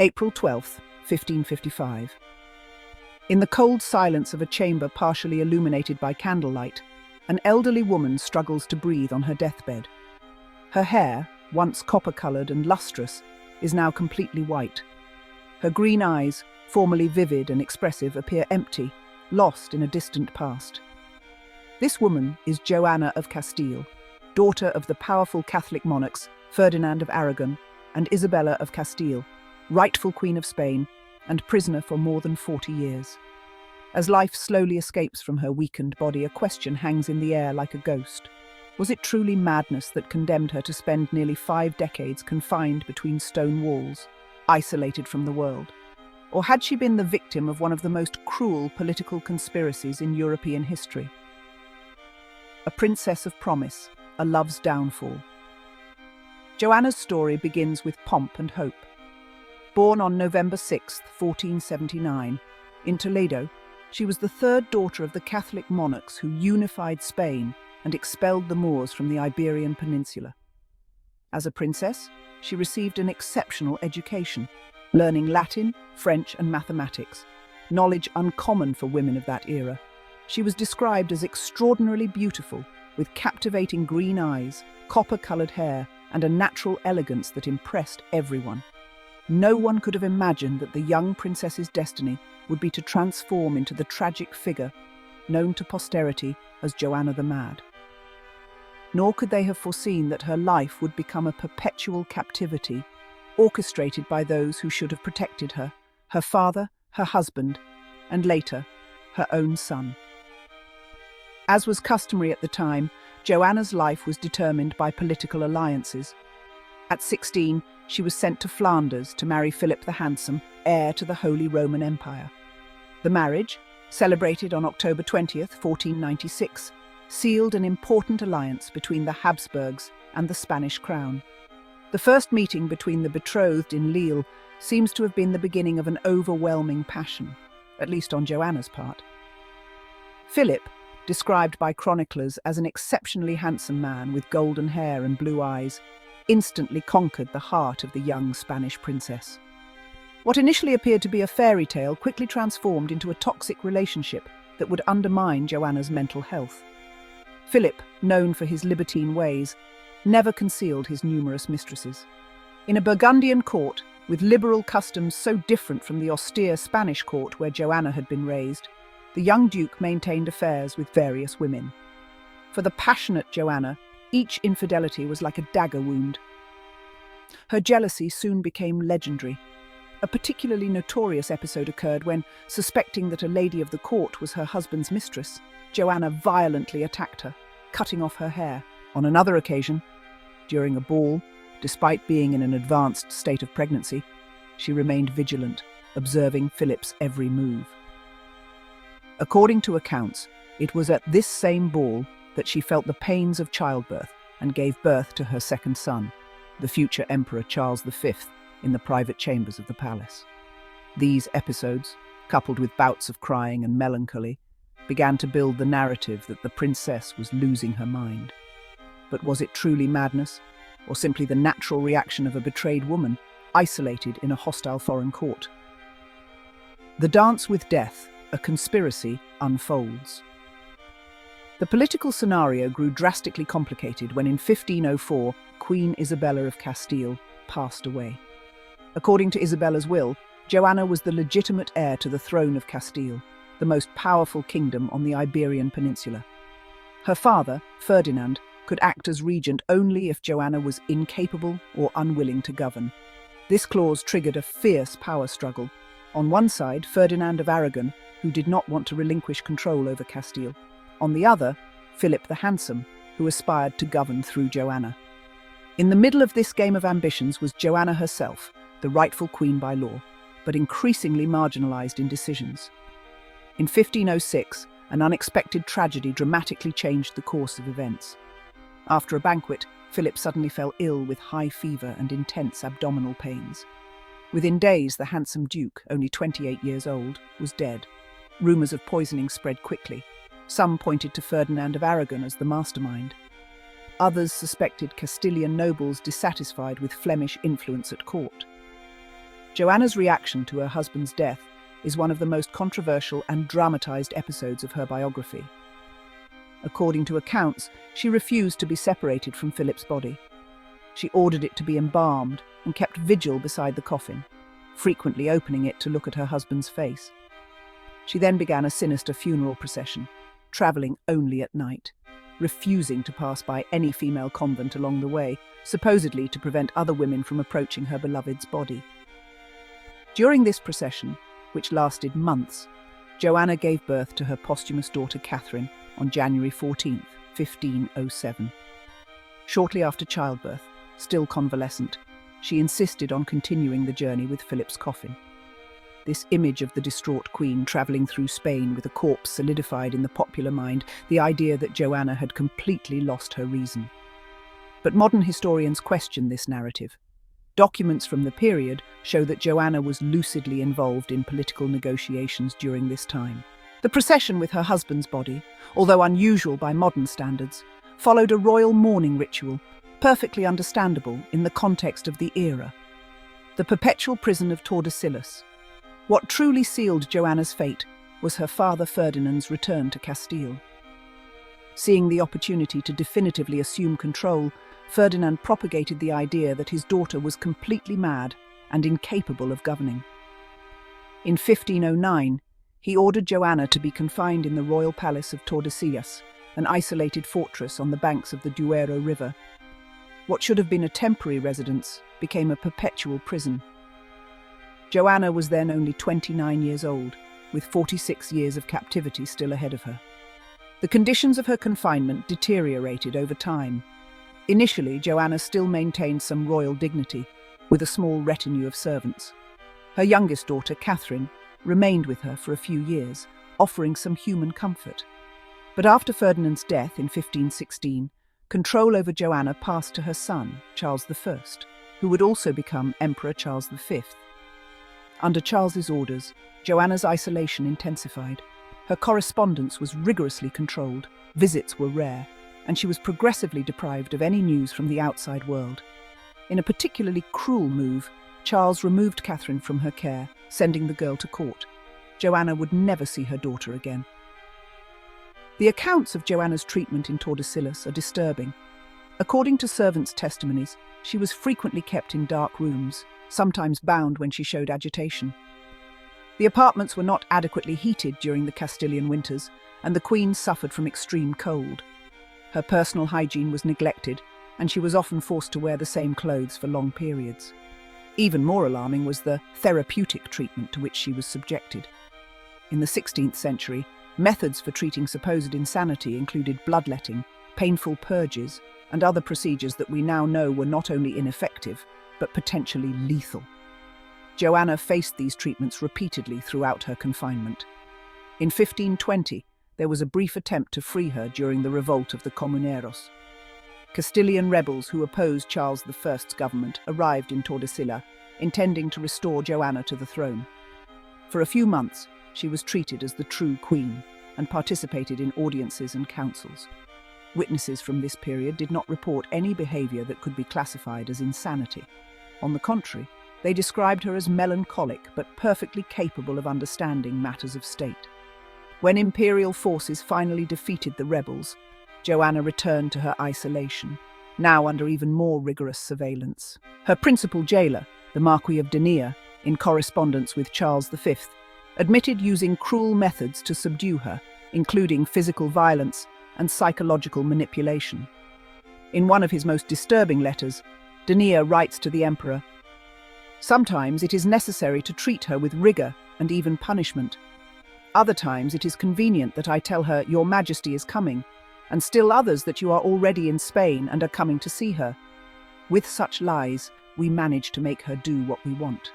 April 12th, 1555. In the cold silence of a chamber partially illuminated by candlelight, an elderly woman struggles to breathe on her deathbed. Her hair, once copper-coloured and lustrous, is now completely white. Her green eyes, formerly vivid and expressive, appear empty, lost in a distant past. This woman is Joanna of Castile, daughter of the powerful Catholic monarchs Ferdinand of Aragon and Isabella of Castile, rightful Queen of Spain, and prisoner for more than 40 years. As life slowly escapes from her weakened body, a question hangs in the air like a ghost. Was it truly madness that condemned her to spend nearly 5 decades confined between stone walls, isolated from the world? Or had she been the victim of one of the most cruel political conspiracies in European history? A princess of promise, a love's downfall. Joanna's story begins with pomp and hope. Born on November 6, 1479, in Toledo, she was the third daughter of the Catholic monarchs who unified Spain and expelled the Moors from the Iberian Peninsula. As a princess, she received an exceptional education, learning Latin, French, and mathematics, knowledge uncommon for women of that era. She was described as extraordinarily beautiful, with captivating green eyes, copper-coloured hair, and a natural elegance that impressed everyone. No one could have imagined that the young princess's destiny would be to transform into the tragic figure known to posterity as Joanna the Mad. Nor could they have foreseen that her life would become a perpetual captivity, orchestrated by those who should have protected her, her father, her husband, and later, her own son. As was customary at the time, Joanna's life was determined by political alliances. At 16, she was sent to Flanders to marry Philip the Handsome, heir to the Holy Roman Empire. The marriage, celebrated on October 20th, 1496, sealed an important alliance between the Habsburgs and the Spanish crown. The first meeting between the betrothed in Lille seems to have been the beginning of an overwhelming passion, at least on Joanna's part. Philip, described by chroniclers as an exceptionally handsome man with golden hair and blue eyes, instantly conquered the heart of the young Spanish princess. What initially appeared to be a fairy tale quickly transformed into a toxic relationship that would undermine Joanna's mental health. Philip, known for his libertine ways, never concealed his numerous mistresses. In a Burgundian court, with liberal customs so different from the austere Spanish court where Joanna had been raised, the young duke maintained affairs with various women. For the passionate Joanna, each infidelity was like a dagger wound. Her jealousy soon became legendary. A particularly notorious episode occurred when, suspecting that a lady of the court was her husband's mistress, Joanna violently attacked her, cutting off her hair. On another occasion, during a ball, despite being in an advanced state of pregnancy, she remained vigilant, observing Philip's every move. According to accounts, it was at this same ball that she felt the pains of childbirth and gave birth to her second son, the future Emperor Charles V, in the private chambers of the palace. These episodes, coupled with bouts of crying and melancholy, began to build the narrative that the princess was losing her mind. But was it truly madness, or simply the natural reaction of a betrayed woman, isolated in a hostile foreign court? The dance with death, a conspiracy, unfolds. The political scenario grew drastically complicated when in 1504, Queen Isabella of Castile passed away. According to Isabella's will, Joanna was the legitimate heir to the throne of Castile, the most powerful kingdom on the Iberian Peninsula. Her father, Ferdinand, could act as regent only if Joanna was incapable or unwilling to govern. This clause triggered a fierce power struggle. On one side, Ferdinand of Aragon, who did not want to relinquish control over Castile. On the other, Philip the Handsome, who aspired to govern through Joanna. In the middle of this game of ambitions was Joanna herself, the rightful queen by law, but increasingly marginalized in decisions. In 1506, an unexpected tragedy dramatically changed the course of events. After a banquet, Philip suddenly fell ill with high fever and intense abdominal pains. Within days, the handsome duke, only 28 years old, was dead. Rumours of poisoning spread quickly. Some pointed to Ferdinand of Aragon as the mastermind. Others suspected Castilian nobles dissatisfied with Flemish influence at court. Joanna's reaction to her husband's death is one of the most controversial and dramatized episodes of her biography. According to accounts, she refused to be separated from Philip's body. She ordered it to be embalmed and kept vigil beside the coffin, frequently opening it to look at her husband's face. She then began a sinister funeral procession, travelling only at night, refusing to pass by any female convent along the way, supposedly to prevent other women from approaching her beloved's body. During this procession, which lasted months, Joanna gave birth to her posthumous daughter Catherine on January 14, 1507. Shortly after childbirth, still convalescent, she insisted on continuing the journey with Philip's coffin. This image of the distraught queen travelling through Spain with a corpse solidified in the popular mind the idea that Joanna had completely lost her reason. But modern historians question this narrative. Documents from the period show that Joanna was lucidly involved in political negotiations during this time. The procession with her husband's body, although unusual by modern standards, followed a royal mourning ritual, perfectly understandable in the context of the era. The perpetual prison of Tordesillas. What truly sealed Joanna's fate was her father Ferdinand's return to Castile. Seeing the opportunity to definitively assume control, Ferdinand propagated the idea that his daughter was completely mad and incapable of governing. In 1509, he ordered Joanna to be confined in the Royal Palace of Tordesillas, an isolated fortress on the banks of the Duero River. What should have been a temporary residence became a perpetual prison. Joanna was then only 29 years old, with 46 years of captivity still ahead of her. The conditions of her confinement deteriorated over time. Initially, Joanna still maintained some royal dignity, with a small retinue of servants. Her youngest daughter, Catherine, remained with her for a few years, offering some human comfort. But after Ferdinand's death in 1516, control over Joanna passed to her son, Charles I, who would also become Emperor Charles V. Under Charles's orders, Joanna's isolation intensified. Her correspondence was rigorously controlled, visits were rare, and she was progressively deprived of any news from the outside world. In a particularly cruel move, Charles removed Catherine from her care, sending the girl to court. Joanna would never see her daughter again. The accounts of Joanna's treatment in Tordesillas are disturbing. According to servants' testimonies, she was frequently kept in dark rooms, sometimes bound when she showed agitation. The apartments were not adequately heated during the Castilian winters, and the queen suffered from extreme cold. Her personal hygiene was neglected, and she was often forced to wear the same clothes for long periods. Even more alarming was the therapeutic treatment to which she was subjected. In the 16th century, methods for treating supposed insanity included bloodletting, painful purges, and other procedures that we now know were not only ineffective, but potentially lethal. Joanna faced these treatments repeatedly throughout her confinement. In 1520, there was a brief attempt to free her during the revolt of the Comuneros. Castilian rebels who opposed Charles I's government arrived in Tordesillas, intending to restore Joanna to the throne. For a few months, she was treated as the true queen and participated in audiences and councils. Witnesses from this period did not report any behavior that could be classified as insanity. On the contrary, they described her as melancholic but perfectly capable of understanding matters of state. When imperial forces finally defeated the rebels, Joanna returned to her isolation, now under even more rigorous surveillance. Her principal jailer, the Marquis of DEMISE, in correspondence with Charles V, admitted using cruel methods to subdue her, including physical violence and psychological manipulation. In one of his most disturbing letters, DEMISE writes to the emperor, "Sometimes it is necessary to treat her with rigor and even punishment. Other times it is convenient that I tell her, 'Your Majesty is coming,' and still others that you are already in Spain and are coming to see her. With such lies, we manage to make her do what we want."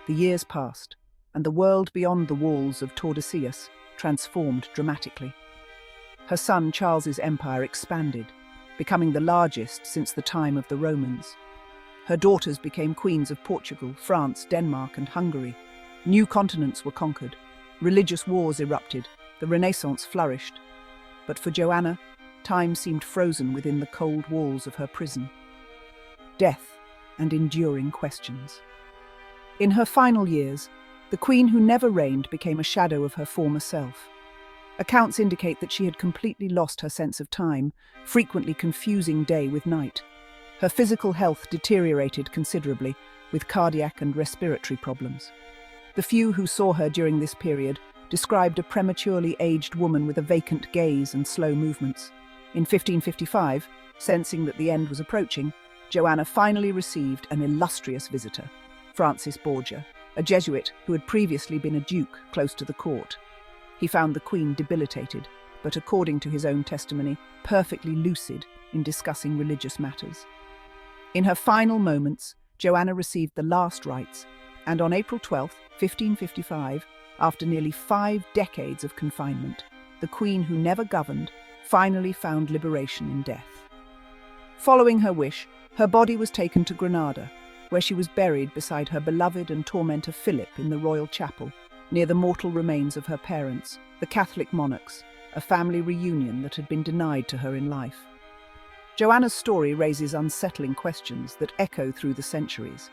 The years passed, and the world beyond the walls of Tordesillas transformed dramatically. Her son Charles's empire expanded, becoming the largest since the time of the Romans. Her daughters became queens of Portugal, France, Denmark, and Hungary. New continents were conquered. Religious wars erupted. The Renaissance flourished. But for Joanna, time seemed frozen within the cold walls of her prison. Death and enduring questions. In her final years, the queen who never reigned became a shadow of her former self. Accounts indicate that she had completely lost her sense of time, frequently confusing day with night. Her physical health deteriorated considerably, with cardiac and respiratory problems. The few who saw her during this period described a prematurely aged woman with a vacant gaze and slow movements. In 1555, sensing that the end was approaching, Joanna finally received an illustrious visitor, Francis Borgia, a Jesuit who had previously been a duke close to the court. He found the queen debilitated, but according to his own testimony, perfectly lucid in discussing religious matters. In her final moments, Joanna received the last rites, and on April 12, 1555, after nearly 5 decades of confinement, the queen who never governed finally found liberation in death. Following her wish, her body was taken to Granada, where she was buried beside her beloved and tormentor Philip in the royal chapel, near the mortal remains of her parents, the Catholic monarchs, a family reunion that had been denied to her in life. Joanna's story raises unsettling questions that echo through the centuries.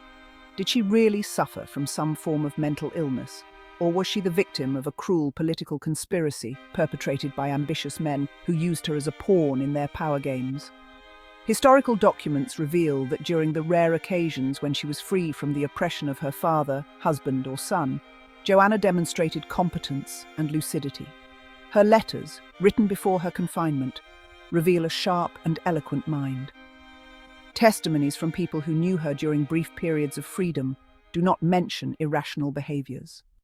Did she really suffer from some form of mental illness, or was she the victim of a cruel political conspiracy perpetrated by ambitious men who used her as a pawn in their power games? Historical documents reveal that during the rare occasions when she was free from the oppression of her father, husband, or son, Joanna demonstrated competence and lucidity. Her letters, written before her confinement, reveal a sharp and eloquent mind. Testimonies from people who knew her during brief periods of freedom do not mention irrational behaviors.